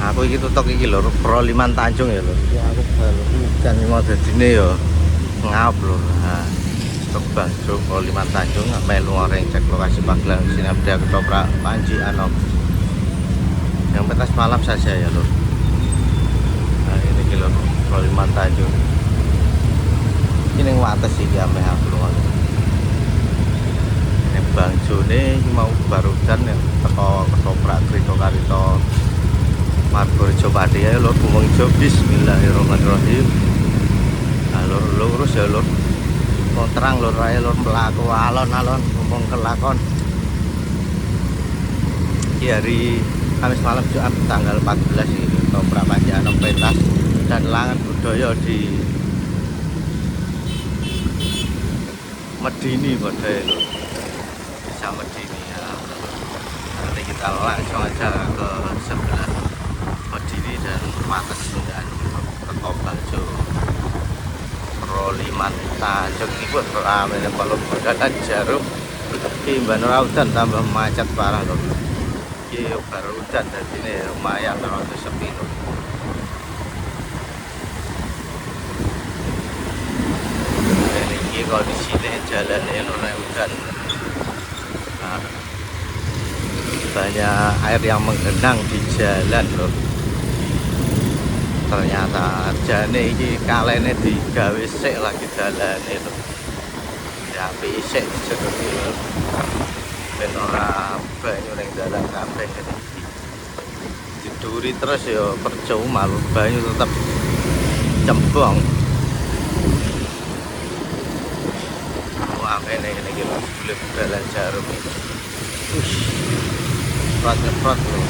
Aku iki tutuk iki lho, Proliman Tanjung ya lho. Iki aku baru hujan iki mau dadine ya ngap lho. Nah, stok Bangjo Proliman Tanjung melu oreng cek lokasi Magelang Sinabda Ketoprak Panji Anom. Yang pentas malam saja ya lho. Nah, ini iki lho Proliman Tanjung. Ini yang wates iki ame aku lho. Ini Bangjo ini mau baru hujan yang teko Ketoprak Krito Karito Margorejo Pati ya lur, Bumung Ijo. Bismillahirrahmanirrahim. Nah lur lurus ya lur, mau terang lur ae lur, melaku alon-alon ngomong kelakon. Di hari Kamis malam Jumat tanggal 14 ini Ketoprak Panji Anom pentas dan langan budaya di Medini pada lur, bisa Medini ya. Nanti kita langsung aja ke sebelah Medini dan Wates dan teko Bangjo Proliman Tanjung iki rame kalau dan jarum iki mban ora udan tambah macet parah lho. Iki baru udan dadine lumayan rada sepi lho. Iki kondisine jalane ora udan. Nah, banyak air yang menggenang di jalan lho. Ternyata jane iki kalene digawe sik lagi dalane lho. Ya apik sik dicedoki lho. Ben ora banyu ning dalan kabeh iki. Diduri terus ya percuma lho, banyu tetep cembong. Wah, ini iki lho, sebelum dalan jarum iki. Prot lho.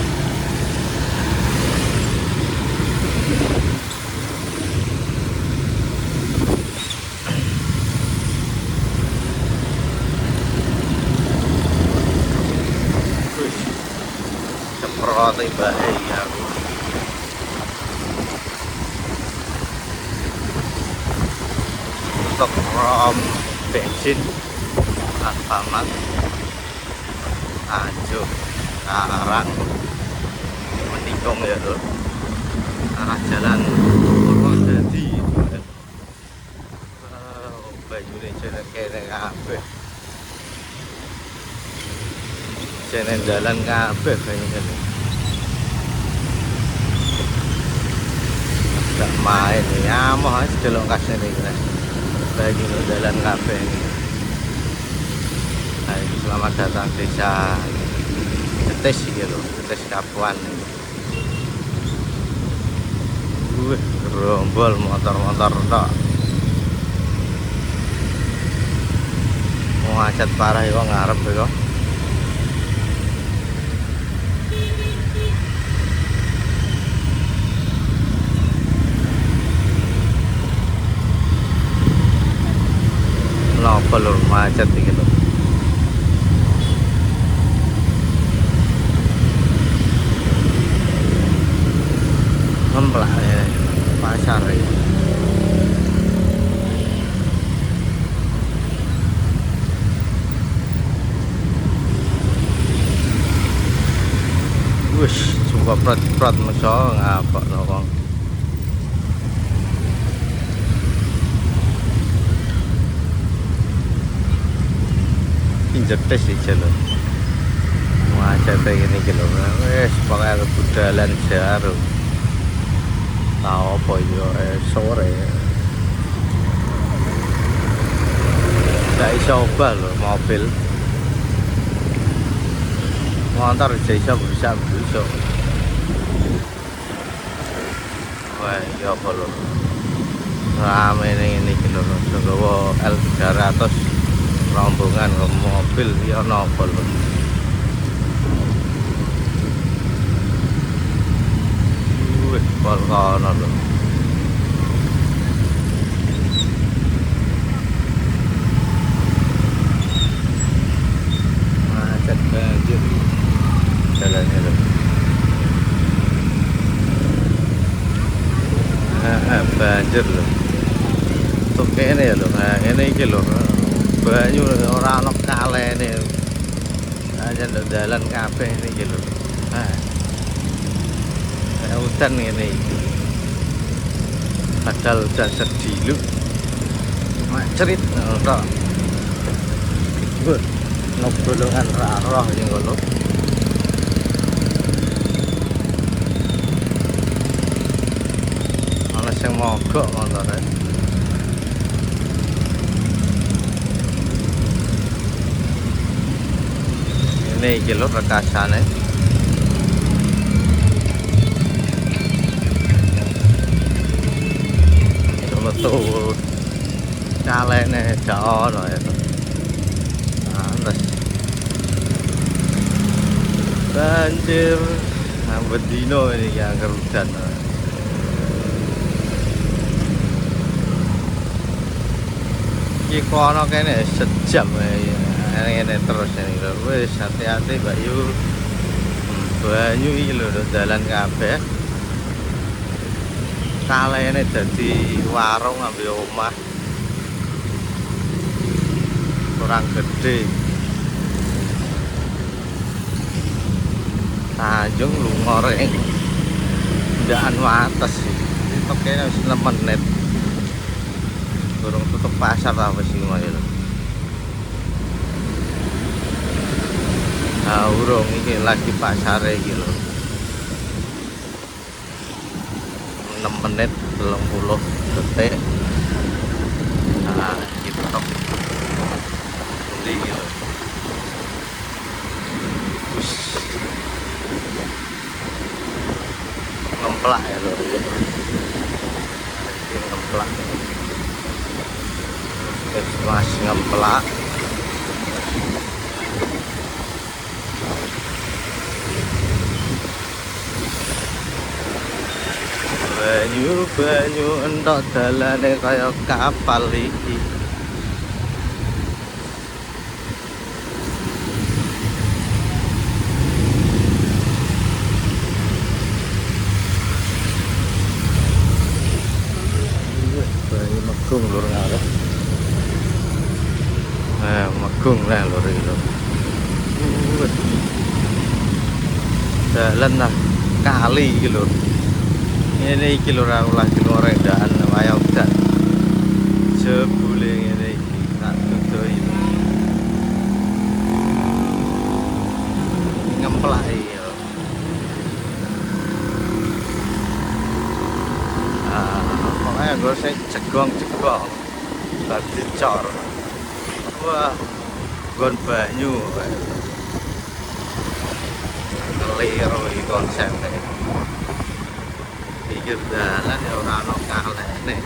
Semprot bahaya. Untuk rom bensin Alfamart Tanjung Karang menikung ya lho, arah jalan Purwodadi. Banyune jalan kene kabeh, jalan jalan kabeh banyune. Gak main nyamoh aja delok kasene iki. Banyune jalan kabeh iki. Hai, selamat datang desa Jetis iki lho, Jetis Kapuan. Gerombol motor-motor tok. Macet parah ya kok ngarep ya. Napa lho macet iki lho. Ngemplak ya pasar ya. Wis coba prat meso ngapa lho wong. Jetis di jalur macet ini gitu. Wes pokoknya kebudalan jarum tau apa yo sore gak iso obah lho mobil motor bisa bisa. Wah ya apa lho rame ini gitu lho, segawa L300 rombongan ke mobil ya napa lho. Pol kono lho. Macet banjir jalannya lho. Banjir lho. Tuh kene ya lho. Nah, ngene iki lho. Banyu ora ono kalene. Aja dalan kabeh iki lho. Nah. udan ngene iki. Padahal udan sediluk. Cerit tok. Ngobrolongan ra roh ning ngono. Ana sing mogok montore. Ini iki lho rekasane. Metu calene gak ono ya. Pantes. Banjir ambet dino ini yang kerudan. Iki kono kene sejam ngene terus ini lho. Wis hati-hati Mbak Yu. Banyu iki lho dalan kabeh. Kalene dadi warung ambil omah. Kurang gede. Tanjung Lungoreng. Ndaan wates iki. Itu kene wis 6 menit. Durung tutup pasar ta wis iki lho. Nah, urung iki lagi pasare iki lho. 6 menit 30 detik. Nah, kita tok. Ini lho. Wis. Ngemplak ya lho. Ini ngemplak. Wis masih ngemplak. Banyu entok dalane kaya kapal iki. Banyu megung lur ngarep. Megung lah lur iki lho. Dalan lah kali iki lho. Ini iki lho ra ulah digoreng daan waya udan. Jebule ngene iki tak dodoi. Ngemplak iki lho. Pokoknya gue saya cegong-cegong dadi cor. Wah, gon banyu. Keliru iki konsepnya. Pikir dalan ya ora ono kalene.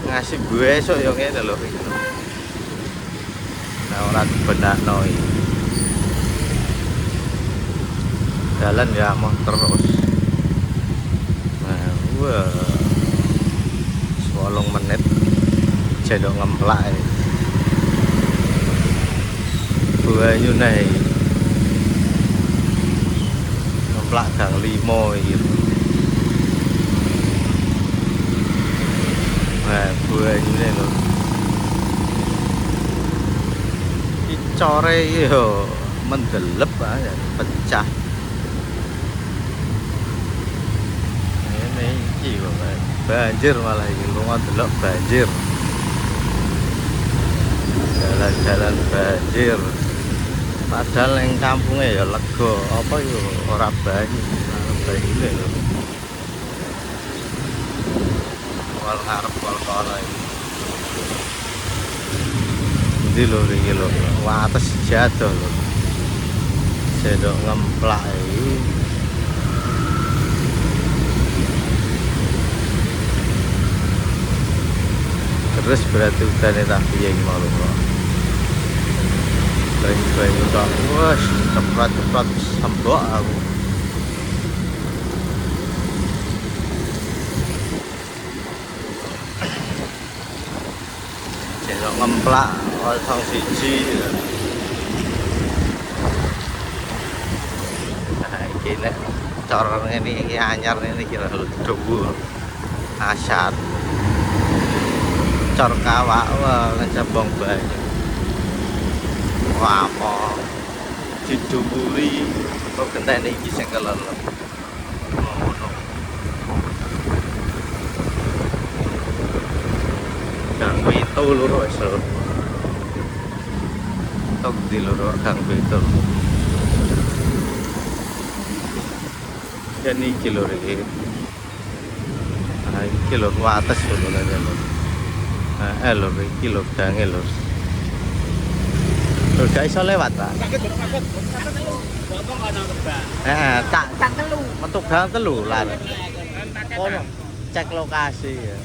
Ngasih gue esuk ya ngene lho iki. Nah ora dibenakno iki. Dalan ya mau terus. Nah, wah. 8 menit cedok ngemplak. Banyu naik. Ngemplak gang 5 iki. Nah, banyune lho. Iki core iki yo mendelep ae pecah. Ini iki kok banjir malah iki lunga delok banjir. Jalan-jalan banjir. Padahal yang kampungnya ya lega, apa yo ora banyu, banyu lho. Wal arep wal kono iki. Ndi lho iki lho, wates jatuh lho. Sendok ngemplak iki. Terus berarti udane tak piye iki mau lho. Banyu tak wah ceprat-ceprat sembok aku. Jeno ngemplak kosong siji. Nah iki nek cor ngene iki anyar ngene iki lho dhuwur. Asat. Cor kawak wah ngecebong banyu. Wah, apa diduburi Kok genteni iki sing kelelep. Ngono. Gang Pitu loro wis lho. Tok di loro Gang Pitu. Dan iki lho iki. Ah iki lho ku atas lho lho. Lho iki lho gange lho. Lho gak iso lewat, Pak. Tak telu. Metu gang telu lan. Kono cek lokasi ya.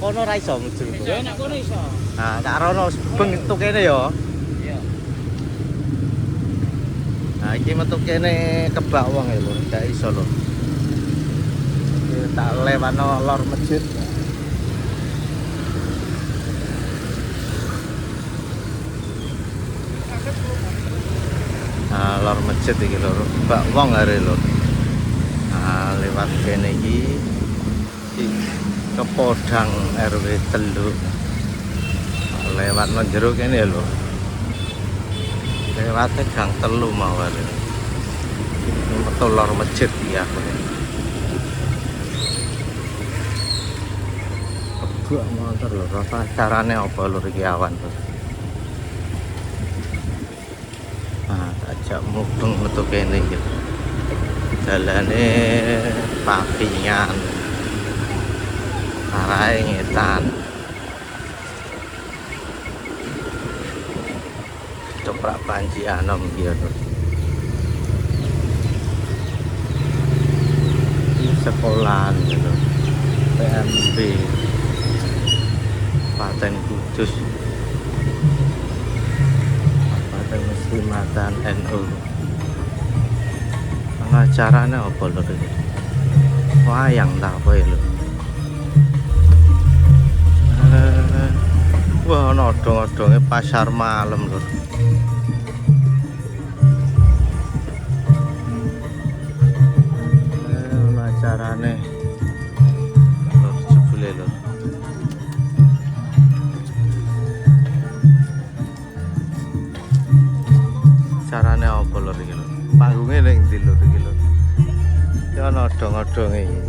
Kono ra iso mujur. Ya nek kono iso. Nah, tak rono beng metu kene ya. Iya. Nah, iki metu kene kebak wong lho, gak iso lho. Tak lewatno lor masjid. Nah, lor masjid iki lho, kebak wong are lho. Nah, lewat kene iki ke Podang RW 3. Lewat nang jero kene lho. Lewate Gang 3 mawar. Metu lor masjid ya. Kebak motor lho, rasa carane apa lho iki awan lho. Nah, ajak mubeng metu kene iki. Dalane Papingan. Arahe ngetan. Coprak Panji Anom iki lho. Sekolahan gitu. PMB Paten Kudus. Paten Muslimatan NU. Acarane apa lho iki? Wayang ta apa lho? Wah, ana odong-odonge pasar malam lho. Ana acarane. Lho jebule lho. Carane apa lho iki lho? Panggunge ning ndi lho iki lho? Ya ana odong-odonge iki.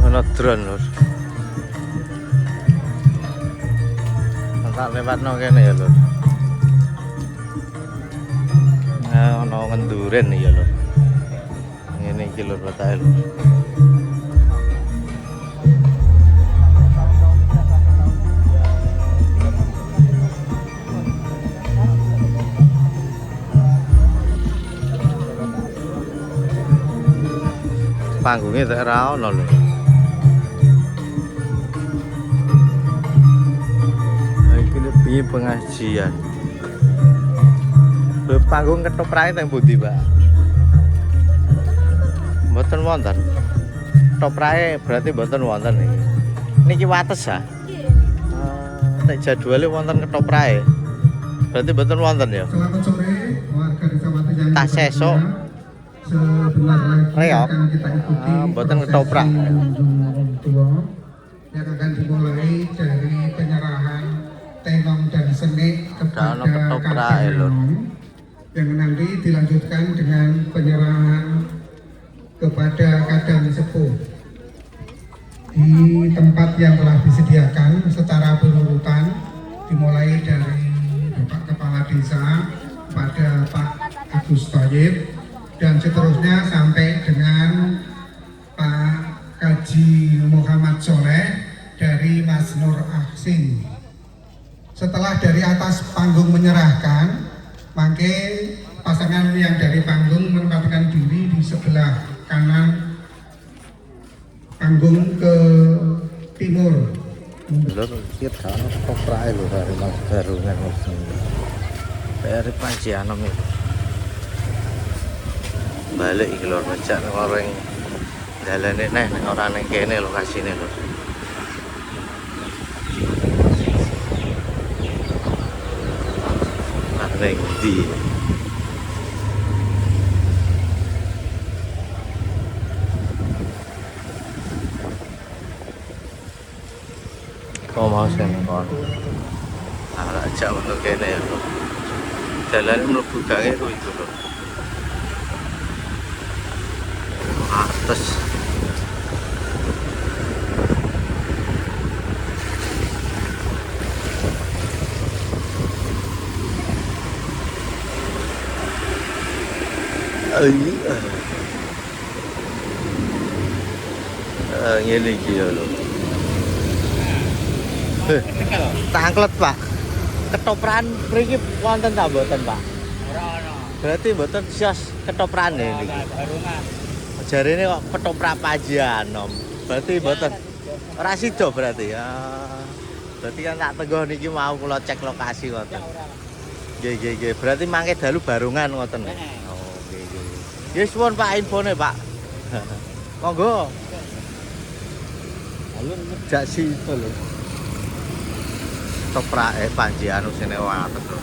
Ana drone lho. Tak lewatno kene ya lho. Nah, ana ngenduren ya lho. Ngene iki lho rotake lho. Panggungnya tak ra ono lho. Ini pengajian. Panggung ketoprake teng pundi, Pak? Mboten wonten. Toprake berarti mboten wonten iki. Niki wates ya? Nggih. Nek jadwale wonten ketoprake. Berarti mboten wonten ya? Selamat sore warga Desa Watejani. Tas sesuk. Sebentar lagi akan kita ikuti mboten ketoprak. Yang akan dimulai dari penyerahan tenong dan senik kepada Kadang Enong, yang nanti dilanjutkan dengan penyerahan kepada Kadang Sepuh di tempat yang telah disediakan secara berurutan, dimulai dari Bapak Kepala Desa pada Pak Agus Thoyib dan seterusnya sampai dengan Pak Kaji Muhammad Soleh dari Mas Nur Ahsin. Setelah dari atas panggung menyerahkan, maka pasangan yang dari panggung menempatkan diri di sebelah kanan panggung ke timur. Lur kita toprake lho karo Mas Barungan Mas. PR Panji Anom iki. Balik iki lho ngejak orang dalane neh nek ora ning kene lokasine lho. Ning ndi? Kok mau sing kon. Ala ajak metu kene lho. dalan mlebu gange kuwi itu lho. Ates. Ngene iki ya lho. Tangklet, Pak. Ketoprak mriki wonten ta mboten, Pak? Ora ono. Berarti mboten sios ketoprak niki. Barungan. Jarine kok ketoprak Panjanom. Berarti mboten. Ora sida berarti ya. Berarti kan tak tenggo niki mau kula cek lokasi ngoten. Nggih. Berarti mangke dalu Barungan ngoten. Oh, nggih. Nggih suwun Pak infone, Pak. Monggo. Alun jak situ lho. Ketoprak Panjianu sine wates lho.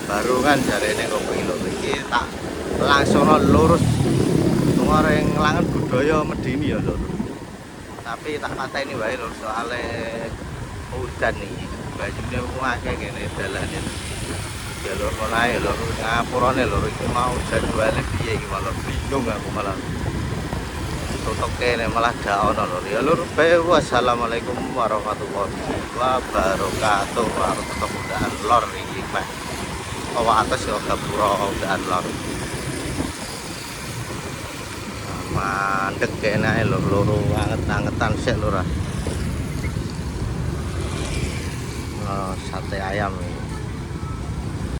Barungan jarene kok lho iki tak langsung lurus ring Langen Budaya Medini ya lho. Tapi tak pateni wae lho soalé udan iki. Bajune akeh kene dalane. Jalur olahe lho ngapurane lho iki mau jadwale piye iki malah bingung aku malah. Tutuk kene malah gak ono lho. Ya lur, wassalamualaikum warahmatullahi wabarakatuh. Arep ketemu Daan Lor iki, Pak. Bawa atas ya Gapura Daan Lor. Mandek kene lho loro anget-angetan sik lho ra. Sate ayam.